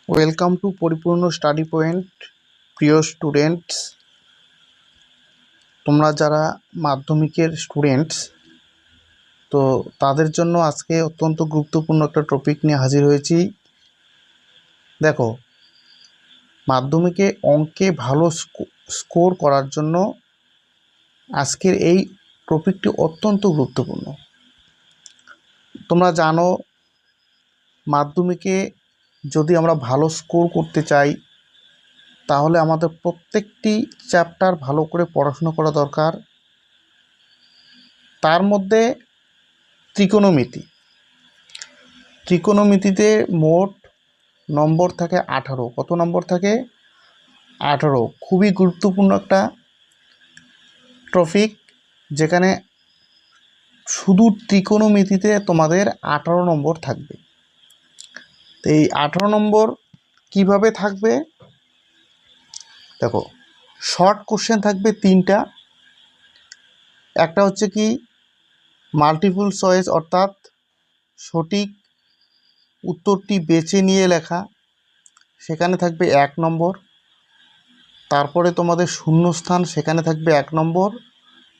Welcome to পরিপূর্ণ study point. প্রিয় students, তোমরা যারা মাধ্যমিকের স্টুডেন্টস, তো তাদের জন্য আজকে অত্যন্ত গুরুত্বপূর্ণ একটা টপিক নিয়ে হাজির হয়েছি। দেখো, মাধ্যমিকে অঙ্কে ভালো স্কোর করার জন্য আজকের এই টপিকটি অত্যন্ত গুরুত্বপূর্ণ। তোমরা জানো, মাধ্যমিকে যদি আমরা ভালো স্কোর করতে চাই তাহলে আমাদের প্রত্যেকটি চ্যাপ্টার ভালো করে পড়াশোনা করা দরকার। তার মধ্যে ত্রিকোণমিতিতে মোট নম্বর থাকে 18। কত নম্বর থাকে? 18। খুবই গুরুত্বপূর্ণ একটা টপিক, যেখানে শুধু ত্রিকোণমিতিতে তোমাদের 18 নম্বর থাকবে। তো এই 18 নম্বর কিভাবে থাকবে? দেখো, শর্ট কোশ্চেন থাকবে 3টা। একটা হচ্ছে কি মাল্টিপল চয়েস, অর্থাৎ সঠিক উত্তরটি বেছে নিয়ে লেখা, সেখানে থাকবে 1 নম্বর। তারপরে তোমাদের শূন্যস্থান, সেখানে থাকবে 1 নম্বর।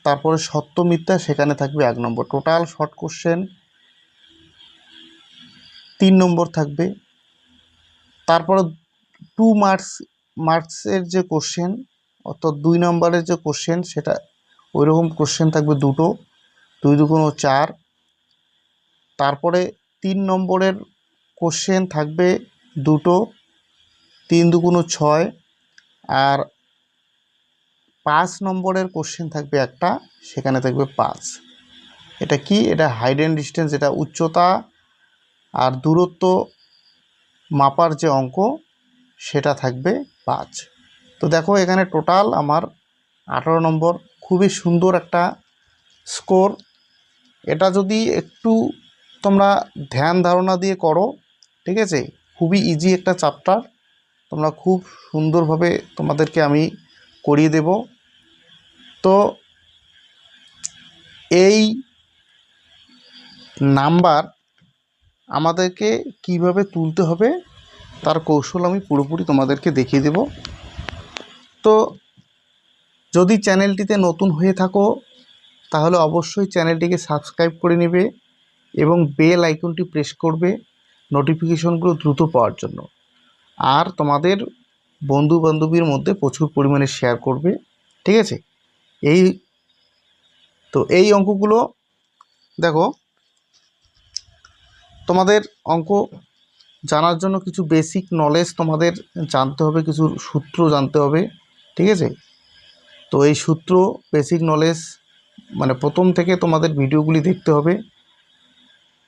তারপরে সত্য মিথ্যা, সেখানে থাকবে 1 নম্বর। টোটাল শর্ট কোশ্চেন 3 নম্বর থাকবে। তারপরে 2 মার্কসের যে কোশ্চেন, অর্থাৎ 2 নম্বরের যে কোশ্চেন, সেটা ওই রকম কোশ্চেন থাকবে 2টো, 2 দুগুণ 4। তারপরে 3 নম্বরের কোশ্চেন থাকবে 2টো, 3 দুগুণ 6। আর 5 নম্বরের কোশ্চেন থাকবে একটা, সেখানে থাকবে 5। এটা কি? এটা হাইট অ্যান্ড ডিস্টেন্স, এটা উচ্চতা আর দূরত্ব মাপার যে অঙ্ক, সেটা থাকবে 5। তো দেখো, এখানে টোটাল আমার 18 নম্বর। খুবই সুন্দর একটা স্কোর। এটা যদি একটু তোমরা ধ্যান ধারণা দিয়ে করো, ঠিক আছে, খুবই ইজি একটা চ্যাপ্টার, তোমরা খুব সুন্দরভাবে তোমাদেরকে আমি করিয়ে দেব। তো এই নাম্বার আমাদেরকে কিভাবে তুলতে হবে তার কৌশল আমি পুরোপুরি তোমাদেরকে দেখিয়ে দেব। তো যদি চ্যানেলটিতে নতুন হয়ে থাকো তাহলে অবশ্যই চ্যানেলটিকে সাবস্ক্রাইব করে নেবে এবং বেল আইকনটি প্রেস করবে নোটিফিকেশনগুলো দ্রুত পাওয়ার জন্য। আর তোমাদের বন্ধু বান্ধবীর মধ্যে প্রচুর পরিমাণে শেয়ার করবে, ঠিক আছে। এই অঙ্কগুলো দেখো, তোমাদের অঙ্ক জানার জন্য কিছু বেসিক নলেজ তোমাদের জানতে হবে, কিছু সূত্র জানতে হবে, ঠিক আছে। তো এই সূত্র, বেসিক নলেজ মানে প্রথম থেকে তোমাদের ভিডিওগুলি দেখতে হবে,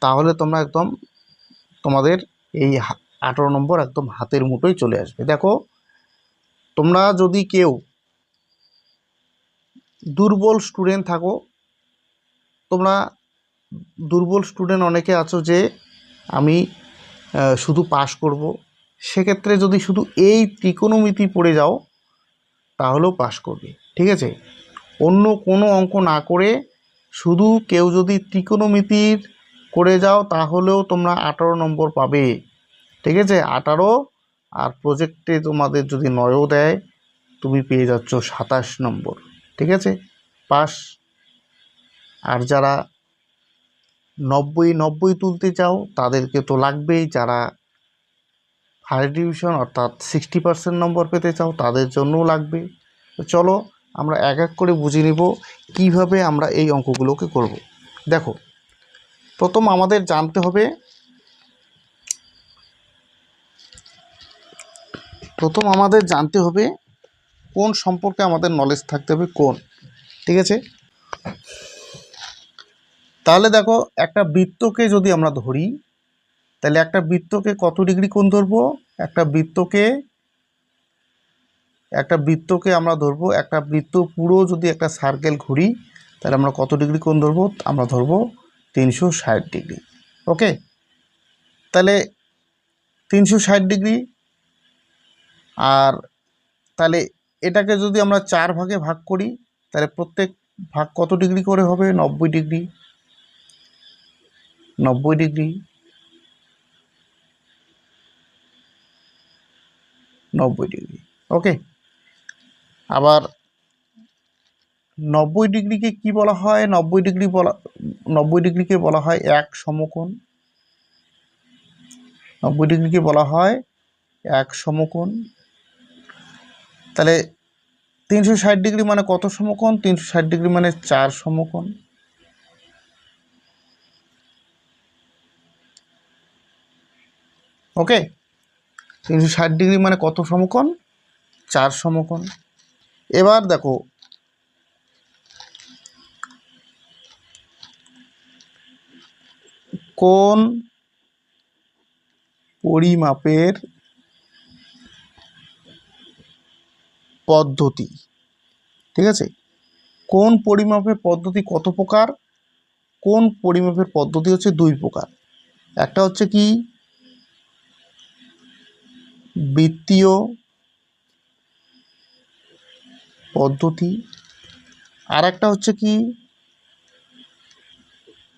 তাহলে তোমরা একদম তোমাদের এই 18 নম্বর একদম হাতের মুঠোয় চলে আসবে। দেখো, তোমরা যদি কেউ দুর্বল স্টুডেন্ট থাকো, তোমরা দুর্বল স্টুডেন্ট অনেকে আছো যে আমি শুধু পাস করব, সেক্ষেত্রে যদি শুধু এই ত্রিকোণমিতি পড়ে যাও তাহলেও পাস করবে, ঠিক আছে। অন্য কোনো অঙ্ক না করে শুধু কেউ যদি ত্রিকোণমিতির করে যাও তাহলেও তোমরা 18 নম্বর পাবে, ঠিক আছে। 18, আর প্রজেক্টে তোমাদের যদি 9ও দেয়, তুমি পেয়ে যাচ্ছ 27 নম্বর, ঠিক আছে, পাস। আর যারা 90 তুলতে চাও তাদেরকে তো লাগবেই। যারা ফার্স্ট ডিভিশন অর্থাৎ 60% নম্বর পেতে চাও তাদের জন্যও লাগবে। তো চলো আমরা এক এক করে বুঝে নিব কিভাবে আমরা এই অঙ্কগুলোকে করব। দেখো, প্রথম আমাদের জানতে হবে কোন সম্পর্কে আমাদের নলেজ থাকতে হবে, কোন, ঠিক আছে। তাহলে দেখো, একটা বৃত্তকে যদি আমরা ধরি, তাহলে একটা বৃত্তকে কত ডিগ্রি কোণ ধরবো? একটা বৃত্তকে আমরা ধরবো, একটা বৃত্ত পুরো যদি একটা সার্কেল ঘুরি তাহলে আমরা কত ডিগ্রি কোণ ধরবো? আমরা ধরবো 360 ডিগ্রি। ওকে, তাহলে 360 ডিগ্রি। আর তাহলে এটাকে যদি আমরা 4 ভাগে ভাগ করি তাহলে প্রত্যেক ভাগ কত ডিগ্রি করে হবে? 90 ডিগ্রি। 90 ডিগ্রি। 90 ডিগ্রি। ওকে, আবার 90 ডিগ্রিকে কি বলা হয়? 90 ডিগ্রিকে বলা হয় এক সমকোণ। 90 ডিগ্রিকে বলা হয় এক সমকোণ। তাহলে 360 ডিগ্রি মানে কত সমকোণ? 360 ডিগ্রি মানে 4 সমকোণ। ওকে, 360 ডিগ্রি মানে কত সমকোণ? 4 সমকোণ। এবার দেখো কোন পরিমাপের পদ্ধতি, ঠিক আছে, কোন পরিমাপের পদ্ধতি কত প্রকার? কোন পরিমাপের পদ্ধতি হচ্ছে দুই প্রকার। একটা হচ্ছে কি বৃত্তীয় পদ্ধতি, আর একটা হচ্ছে কি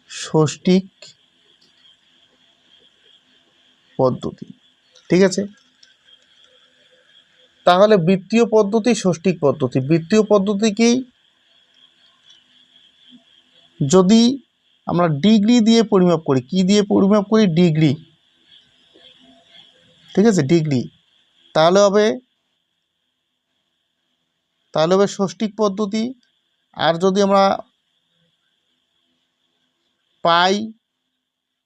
ষষ্ঠিক পদ্ধতি। ঠিক আছে, তাহলে বৃত্তীয় পদ্ধতি, ষষ্ঠিক পদ্ধতি। বৃত্তীয় পদ্ধতি কি? যদি আমরা ডিগ্রি দিয়ে পরিমাপ করি, কি দিয়ে পরিমাপ করি? ডিগ্রি। ঠিক আছে, ডিগ্রি। তাহলে হবে ষষ্ঠিক পদ্ধতি। আর যদি আমরা পাই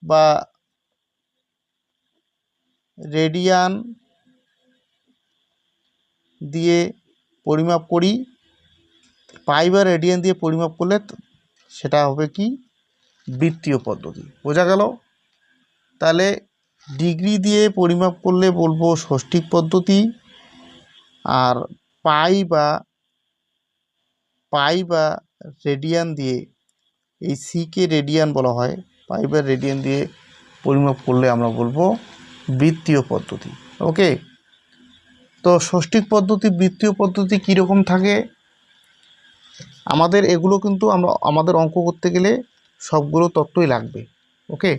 বা রেডিয়ান দিয়ে পরিমাপ করি, পাই বা রেডিয়ান দিয়ে পরিমাপ করলে সেটা হবে কি বৃত্তীয় পদ্ধতি। বোঝা গেল? তাহলে ডিগ্রি দিয়ে পরিমাপ করলে বলবো ষষ্ঠিক পদ্ধতি, আর পাই বা রেডিয়ান দিয়ে, এই সিকে রেডিয়ান বলা হয়, পাই বা রেডিয়ান দিয়ে পরিমাপ করলে আমরা বলবো বৃত্তীয় পদ্ধতি। ওকে, তো ষষ্ঠিক পদ্ধতি, বৃত্তীয় পদ্ধতি কীরকম থাকে? আমাদের এগুলো কিন্তু আমাদের অঙ্ক করতে গেলে সবগুলো তত্ত্বই লাগবে। ওকে,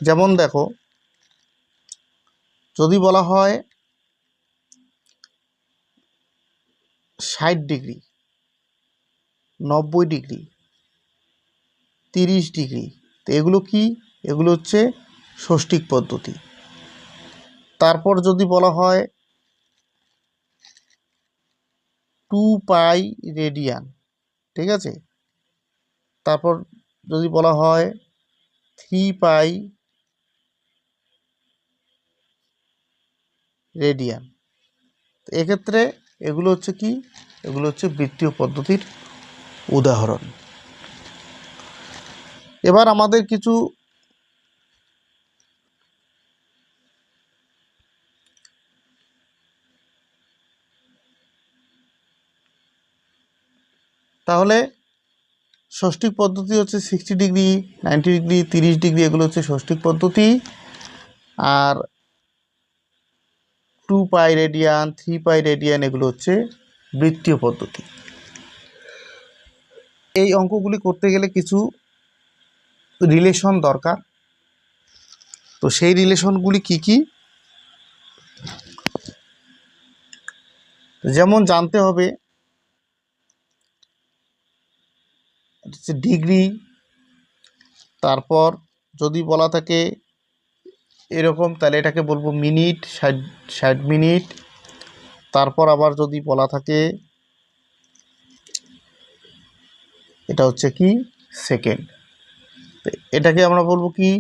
যেমন দেখো যদি বলা হয় 60 ডিগ্রি, 90 ডিগ্রি, 30 ডিগ্রি, তো এগুলো কি? এগুলো হচ্ছে ষষ্ঠিক পদ্ধতি। তারপর যদি বলা হয় 2 পাই রেডিয়ান, ঠিক আছে, তারপর যদি বলা হয় 3 পাই রেডিয়ান, এক্ষেত্রে এগুলো হচ্ছে কি? এগুলো হচ্ছে বৃত্তীয় পদ্ধতির উদাহরণ। এবার আমাদের কিছু তাহলে ষষ্ঠিক পদ্ধতি হচ্ছে 60 ডিগ্রি, 90 ডিগ্রি, 30 ডিগ্রি, এগুলো হচ্ছে ষষ্ঠিক পদ্ধতি। আর 2 পাই রেডিয়ান, 3 পাই রেডিয়ান, এগুলো হচ্ছে বৃত্তীয় পদ্ধতি। এই অঙ্কগুলি করতে গেলে কিছু রিলেশন দরকার। তো সেই রিলেশনগুলি কি কি? যেমন জানতে হবে হচ্ছে ডিগ্রি, তারপর যদি বলা থাকে এরকম তাহলে এটাকে বলবো মিনিট, 60 মিনিট। তারপর আবার যদি বলা থাকে এটা হচ্ছে কি সেকেন্ড, এটাকে আমরা বলবো কি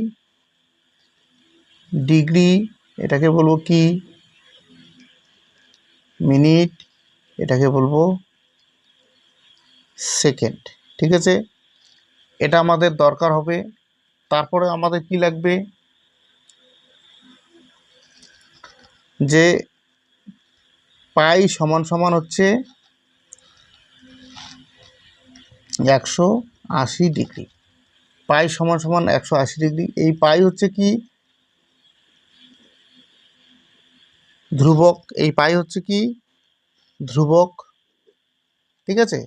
ডিগ্রি, এটাকে বলবো কি মিনিট, এটাকে বলবো সেকেন্ড। ঠিক আছে, এটা আমাদের দরকার হবে। তারপরে আমাদের কি লাগবে? যে পাই সমান সমান হচ্ছে 180 ডিগ্রি। পাই সমান সমান 180 ডিগ্রি। এই পাই হচ্ছে কি ধ্রুবক, এই পাই হচ্ছে কি ধ্রুবক। ঠিক আছে,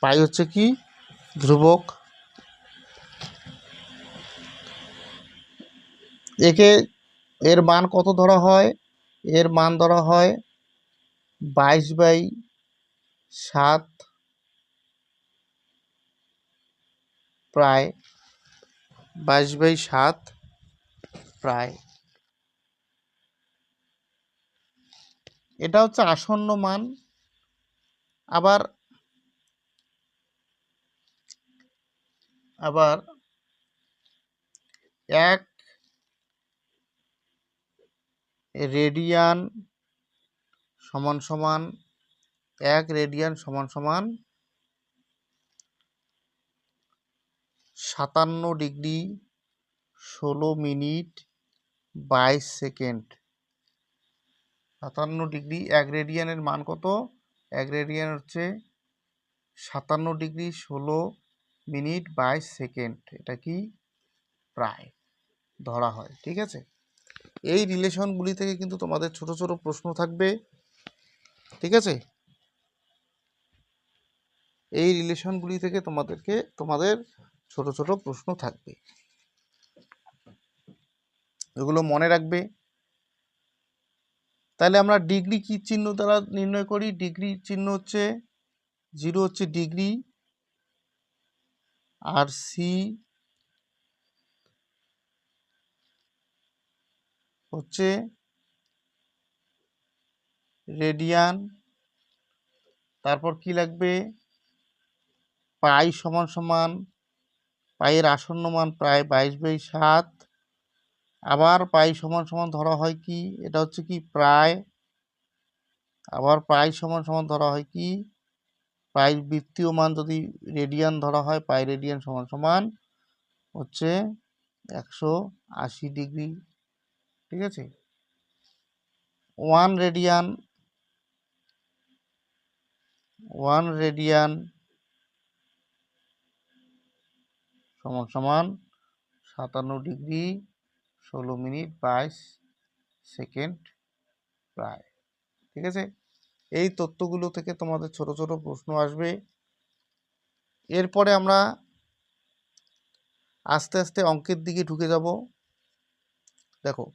পাই হচ্ছে কি ধ্রুবক। একে এর মান কত ধরা হয়? এর মান ধরা হয় 22/7 প্রায় 22/7 প্রায়। এটা হচ্ছে আসন্ন মান। আবার আবার 1 রেডিয়ান সমান সমান 1 রেডিয়ান সমান সমান 57 ডিগ্রি 16 মিনিট 22 সেকেন্ড। 57 ডিগ্রি 1 রেডিয়ানের মান কত? 1 রেডিয়ান হচ্ছে 57 ডিগ্রি 16 মিনিট 22 সেকেন্ড। এটা কি প্রায় ধরা হয়। ঠিক আছে, এই রিলেশনগুলি থেকে কিন্তু তোমাদের ছোট ছোট প্রশ্ন থাকবে। ঠিক আছে, এই রিলেশনগুলি থেকে তোমাদের ছোট ছোট প্রশ্ন থাকবে, এগুলো মনে রাখবে। তাহলে আমরা ডিগ্রি কি চিহ্ন দ্বারা নির্ণয় করি? ডিগ্রি চিহ্ন হচ্ছে 0 হচ্ছে ডিগ্রি, আর সি হচ্ছে রেডিয়ান। তারপর কি লাগবে? পাই সমান সমান, পাইয়ের আসন্ন মান প্রায় 22/7। আবার পাই সমান সমান ধরা হয় কি? এটা হচ্ছে কি প্রায়। আবার পাই সমান সমান ধরা হয় কি? পাই বৃত্তীয় মান যদি রেডিয়ান ধরা হয়, পাই রেডিয়ান সমান সমান হচ্ছে 180 ডিগ্রি। ঠিক আছে, 1 রেডিয়ান সমান সমান 57 ডিগ্রি 16 মিনিট 22 সেকেন্ড প্রায়। ঠিক আছে, এই তথ্যগুলো থেকে তোমাদের ছোট ছোট প্রশ্ন আসবে। এরপরে আমরা আস্তে আস্তে অঙ্কের দিকে ঢুকে যাব। দেখো,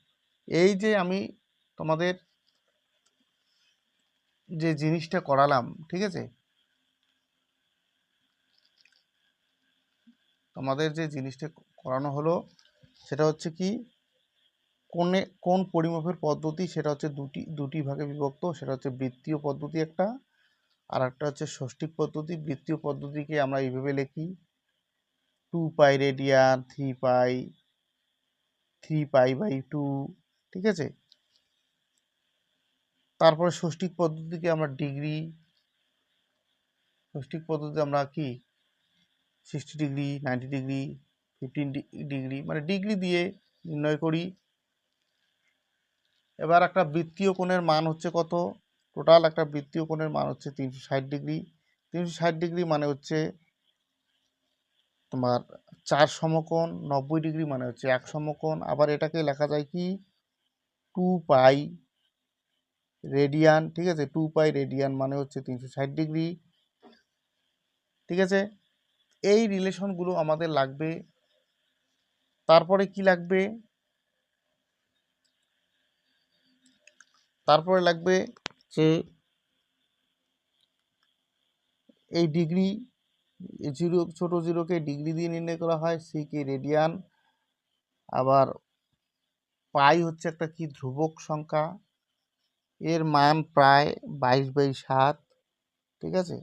এই যে আমি তোমাদের যে জিনিসটা করালাম, ঠিক আছে, তোমাদের যে জিনিসটা করানো হলো সেটা হচ্ছে কি, কোন পরিমাপের পদ্ধতি, সেটা হচ্ছে দুটি ভাগে বিভক্ত। সেটা হচ্ছে বৃত্তীয় পদ্ধতি একটা, আর একটা হচ্ছে ষষ্ঠিক পদ্ধতি। বৃত্তীয় পদ্ধতিকে আমরা এইভাবে লিখি 2 পাই রেডিয়ান 3 পাই/2। ঠিক আছে, তারপরে ষষ্ঠিক পদ্ধতিকে আমরা ষষ্ঠিক পদ্ধতি আমরা কি 60 ডিগ্রি 90 ডিগ্রি 15 ডিগ্রি মানে ডিগ্রি দিয়ে নির্ণয় করি। এবার একটা বৃত্তীয় কোণের মান হচ্ছে কত? টোটাল একটা বৃত্তীয় কোণের মান হচ্ছে 360 ডিগ্রি। 360 ডিগ্রি মানে হচ্ছে তোমার 4 সমকোণ, 90 ডিগ্রি মানে হচ্ছে 1 সমকোণ। আবার এটাকে লেখা যায় কি 2 পাই রেডিয়ান। ঠিক আছে, 2 পাই রেডিয়ান মানে হচ্ছে 360 ডিগ্রি। ঠিক আছে, এই রিলেশনগুলো আমাদের লাগবে। তারপরে কি লাগবে? তারপরে লাগবে যে এই ডিগ্রি, জিরো ছোট জিরোকে ডিগ্রি দিয়ে নির্ণয় করা হয়, সিকে রেডিয়ান। আবার পাই হচ্ছে একটা কি ধ্রুবক সংখ্যা, এর মান প্রায় 22/7। ঠিক আছে,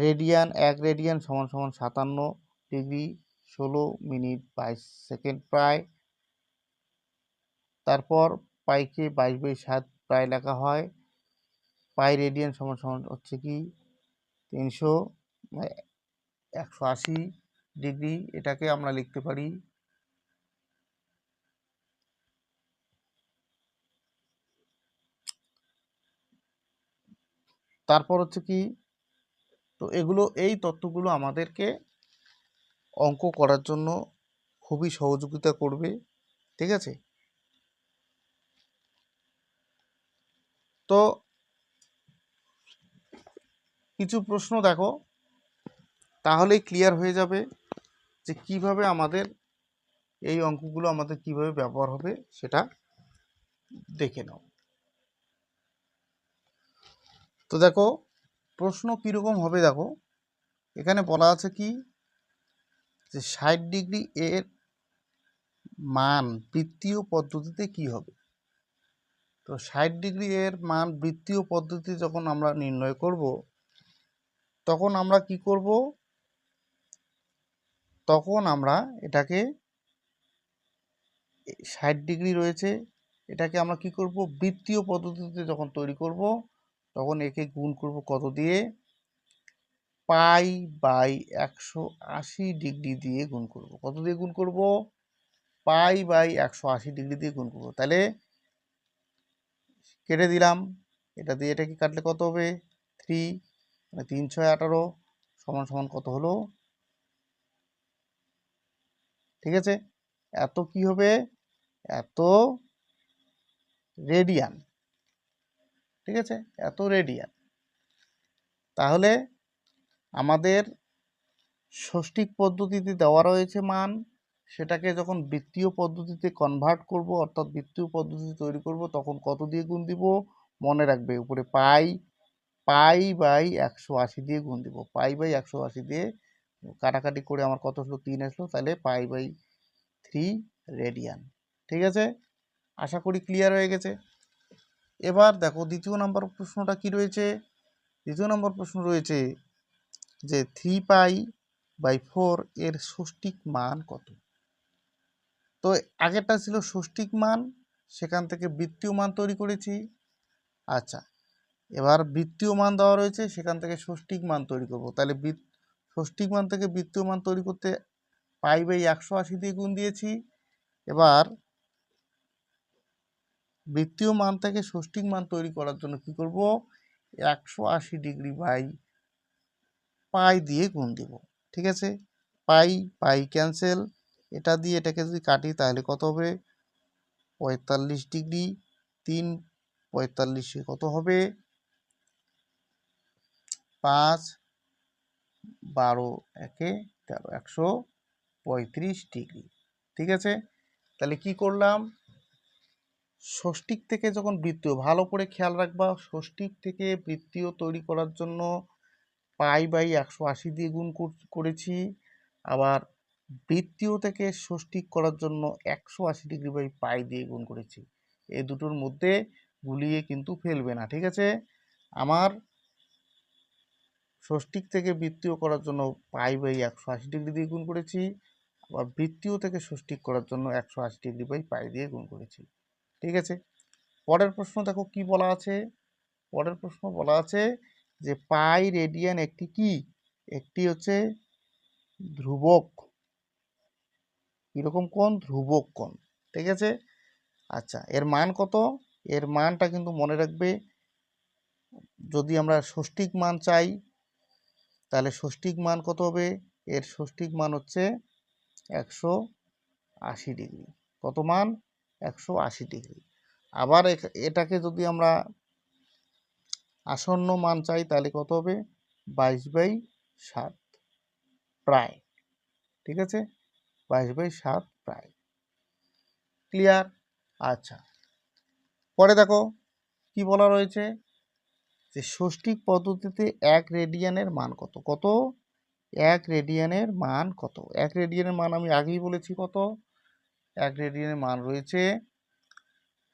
রেডিয়ান 1 রেডিয়ান সমান সমান 57 ডিগ্রি 16 মিনিট 22 সেকেন্ড প্রায়। তারপর পাইকে 22/7 প্রায় লেখা হয়। পাই রেডিয়ান সমান সমান হচ্ছে কি 180 ডিগ্রি। এটাকে আমরা লিখতে পারি তারপর হচ্ছে কি, তো এই তথ্যগুলো আমাদেরকে অঙ্ক করার জন্য খুবই সহযোগিতা করবে। ঠিক আছে, তো কিছু প্রশ্ন দেখো, তাহলেই ক্লিয়ার হয়ে যাবে যে কিভাবে আমাদের এই অঙ্কগুলো আমাদের কিভাবে ব্যবহার হবে সেটা দেখে নাও। তো দেখো প্রশ্ন কীরকম হবে, দেখো এখানে বলা আছে কি যে 60 ডিগ্রি এর মান বৃত্তীয় পদ্ধতিতে কি হবে। তো 60 ডিগ্রি এর মান বৃত্তীয় পদ্ধতি যখন আমরা নির্ণয় করব তখন আমরা কি করব, তখন আমরা এটাকে 60 ডিগ্রি রয়েছে, এটাকে আমরা কি করব, বৃত্তীয় পদ্ধতিতে যখন তৈরি করব তখন একে গুণ করব কত দিয়ে, পাই বাই 180 ডিগ্রি দিয়ে গুণ করব। কত দিয়ে গুণ করব, পাই বাই 180 ডিগ্রি দিয়ে গুণ করব। তাহলে কেটে দিলাম, এটা দিয়ে এটাকে কাটলে কত হবে, 3 মানে 3 6 18 সমান সমান কত হলো, ঠিক আছে। এত কি হবে, এত রেডিয়ান, ঠিক আছে, এত রেডিয়ান। তাহলে আমাদের ষষ্ঠিক পদ্ধতিতে দেওয়া রয়েছে মান, সেটাকে যখন বৃত্তীয় পদ্ধতিতে কনভার্ট করব অর্থাৎ বৃত্তীয় পদ্ধতি তৈরি করব তখন কত দিয়ে গুণ দিব, মনে রাখবে উপরে পাই বাই 180 দিয়ে গুণ দিব, পাই বাই 180 দিয়ে কাটাকাটি করে আমার কত হলো, 3 আসলো, তাহলে পাই বাই 3 রেডিয়ান। ঠিক আছে, আশা করি ক্লিয়ার হয়ে গেছে। এবার দেখো দ্বিতীয় নম্বর প্রশ্নটা কি রয়েছে, দ্বিতীয় নম্বর প্রশ্ন রয়েছে যে 3π/4 এর ষষ্ঠিক মান কত। তো আগেরটা ছিল ষষ্ঠিক মান, সেখান থেকে বৃত্তীয় মান তৈরি করেছি। আচ্ছা, এবার বৃত্তীয় মান দেওয়া রয়েছে, সেখান থেকে ষষ্ঠিক মান তৈরি করব। তাহলে ষষ্ঠিক মান থেকে বৃত্তীয় মান তৈরি করতে পাই বাই 180 দিয়ে গুণ দিয়েছি। এবার বৃত্তীয় মান থেকে ষষ্ঠিক মান তৈরি করার জন্য কি করব, 180 ডিগ্রি বাই পাই দিয়ে গুণ দিব। ঠিক আছে, পাই ক্যান্সেল, এটা দিয়ে এটাকে যদি কাটি তাহলে কত হবে, 45 ডিগ্রি, 3 45 কত হবে, 5 12 একে 13 135 ডিগ্রি। ঠিক আছে, তাহলে কি করলাম, ষষ্ঠিক থেকে যখন বৃত্তীয়, ভালো করে খেয়াল রাখবা, ষষ্ঠিক থেকে বৃত্তীয় তৈরি করার জন্য পাই বাই 180 দিয়ে গুণ করেছি, আবার বৃত্তীয় থেকে ষষ্ঠিক করার জন্য 180 ডিগ্রি বাই পাই দিয়ে গুণ করেছি। এই দুটোর মধ্যে গুলিয়ে কিন্তু ফেলবে না। ঠিক আছে, আমার ষষ্ঠিক থেকে বৃত্তীয় করার জন্য পাই বাই 180 ডিগ্রি দিয়ে গুণ করেছি, আবার বৃত্তীয় থেকে ষষ্ঠিক করার জন্য 180 ডিগ্রি বাই পাই দিয়ে গুণ করেছি। ঠিক আছে, পরের প্রশ্ন দেখো কি বলা আছে, পরের প্রশ্ন বলা আছে যে পাই রেডিয়ান একটি কি, একটি হচ্ছে ধ্রুবক, কিরকম কোণ, ধ্রুবক কোণ। ঠিক আছে, আচ্ছা এর মান কত, এর মানটা কিন্তু মনে রাখবে, যদি আমরা ষষ্ঠিক মান চাই তাহলে ষষ্ঠিক মান কত হবে, এর ষষ্ঠিক মান হচ্ছে 180 ডিগ্রি। কত মান, 180 ডিগ্রি। আবার এটাকে যদি আমরা আসন্ন মান চাই তাহলে কত হবে, 22/7 প্রায়। ঠিক আছে, 22/7 প্রায়। ক্লিয়ার। আচ্ছা, পরে দেখো কি বলা রয়েছে যে ষষ্ঠিক পদ্ধতিতে 1 রেডিয়ানের মান কত, কত 1 রেডিয়ানের মান কত, 1 রেডিয়ানের মান আমি আগেই বলেছি কত, 1 রেডিয়ানের মান রয়েছে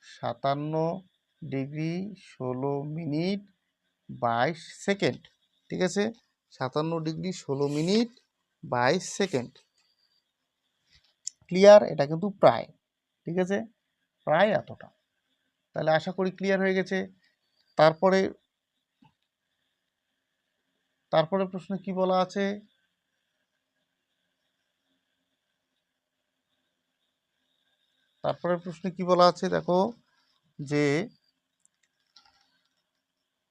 57 ডিগ্রি 16 মিনিট 22 সেকেন্ড। ঠিক আছে, 57 ডিগ্রি 16 মিনিট 22 সেকেন্ড। ক্লিয়ার, এটা কিন্তু প্রায়। ঠিক আছে, প্রায় এতটা। তাহলে আশা করি ক্লিয়ার হয়ে গেছে। তারপরে প্রশ্নে কি বলা আছে, তারপরে প্রশ্নে কি বলা আছে দেখো যে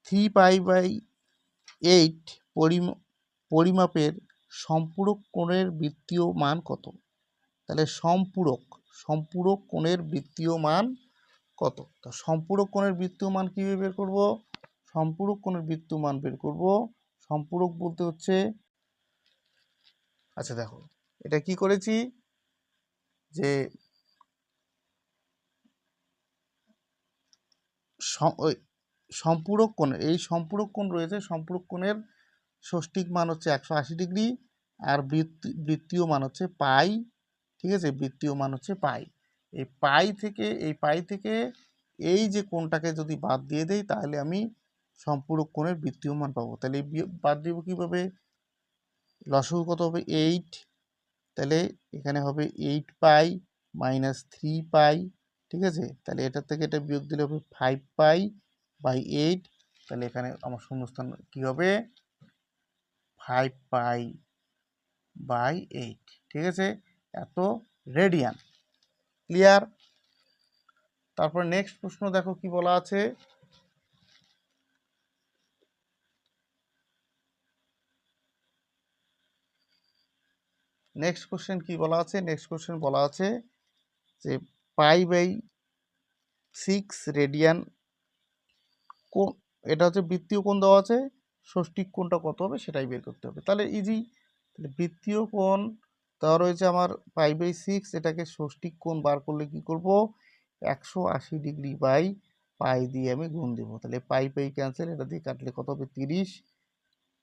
3π/8 পরিমাপের সম্পূরক কোণের বৃত্তীয় মান কত। তাহলে সম্পূরক কোণের বৃত্তীয় মান কত, তো সম্পূরক কোণের বৃত্তীয় মান কীভাবে বের করব, সম্পূরক কোণের বৃত্তীয় মান বের করব, সম্পূরক বলতে হচ্ছে, আচ্ছা দেখো এটা কি করেছি যে সম্পূরক কোণের, এই সম্পূরক কোণ রয়েছে, সম্পূরক কোণের ষষ্ঠিক মান হচ্ছে 180 ডিগ্রি, আর বৃত্তীয় মান হচ্ছে পাই। ঠিক আছে, বৃত্তীয় মান হচ্ছে পাই। এই পাই থেকে এই যে কোণটাকে যদি বাদ দিয়ে দেই তাহলে আমি সম্পূরক কোণের বৃত্তীয় মান পাবো। তাহলে বাদ দিব কীভাবে? লসাগু কত হবে? 8। তাহলে এখানে হবে 8 পাই মাইনাস 3 পাই। ঠিক আছে, তাহলে এটার থেকে এটা বিয়োগ দিলে হবে 5 পাই বাই 8। তাহলে এখানে আমার শূন্যস্থান কী হবে? 5 পাই বাই 8। ঠিক আছে, এত রেডিয়ান। ক্লিয়ার? তারপর নেক্সট প্রশ্ন দেখো কি বলা আছে। নেক্সট কোশ্চেন কি বলা আছে? নেক্সট কোশ্চেন বলা আছে যে পাই বাই 6 রেডিয়ান কোণ, এটা হচ্ছে বৃত্তীয় কোণ দেওয়া আছে, ষষ্ঠিক কোণটা কত হবে সেটাই বের করতে হবে। তাহলে ইজি। তাহলে বৃত্তীয় কোণ দেওয়া রয়েছে আমার পাই বাই 6, এটাকে ষষ্ঠিক কোণ বার করলে কি করব? 180 ডিগ্রি বাই পাই দিয়ে আমি গুণ দেবো। তাহলে পাই পাই ক্যান্সেল, এটা দিয়ে কাটলে কত হবে? 30।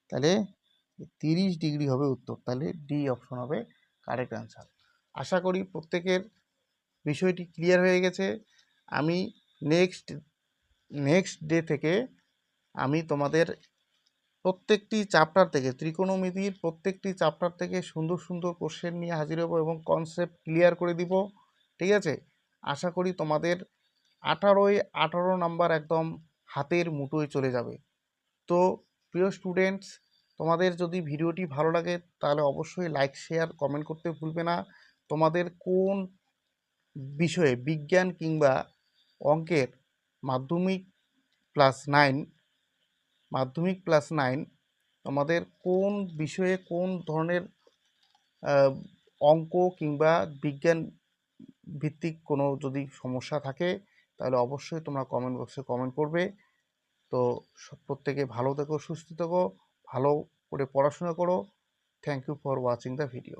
তাহলে 30 ডিগ্রি হবে উত্তর। তাহলে ডি অপশন হবে কারেক্ট অ্যান্সার। আশা করি প্রত্যেকের বিষয়টি ক্লিয়ার হয়ে গেছে। আমি নেক্সট ডে থেকে আমি তোমাদের প্রত্যেকটি চ্যাপ্টার থেকে, ত্রিকোণমিতির প্রত্যেকটি চ্যাপ্টার থেকে সুন্দর সুন্দর কোশ্চেন নিয়ে হাজির হব এবং কনসেপ্ট ক্লিয়ার করে দিব। ঠিক আছে, আশা করি তোমাদের 18 নাম্বার একদম হাতের মুঠোয় চলে যাবে। তো প্রিয় স্টুডেন্টস, তোমাদের যদি ভিডিওটি ভালো লাগে তাহলে অবশ্যই লাইক শেয়ার কমেন্ট করতে ভুলবে না। তোমাদের কোন বিষয়ে, বিজ্ঞান কিংবা অঙ্কের মাধ্যমিক প্লাস 9 তোমাদের কোন বিষয়ে কোন ধরনের অঙ্ক কিংবা বিজ্ঞান ভিত্তিক কোনো যদি সমস্যা থাকে তাহলে অবশ্যই তোমরা কমেন্ট বক্সে কমেন্ট করবে। তো প্রত্যেকে ভালো থেকো, সুস্থ থেকো, ভালো করে পড়াশোনা করো। Thank you for watching the video.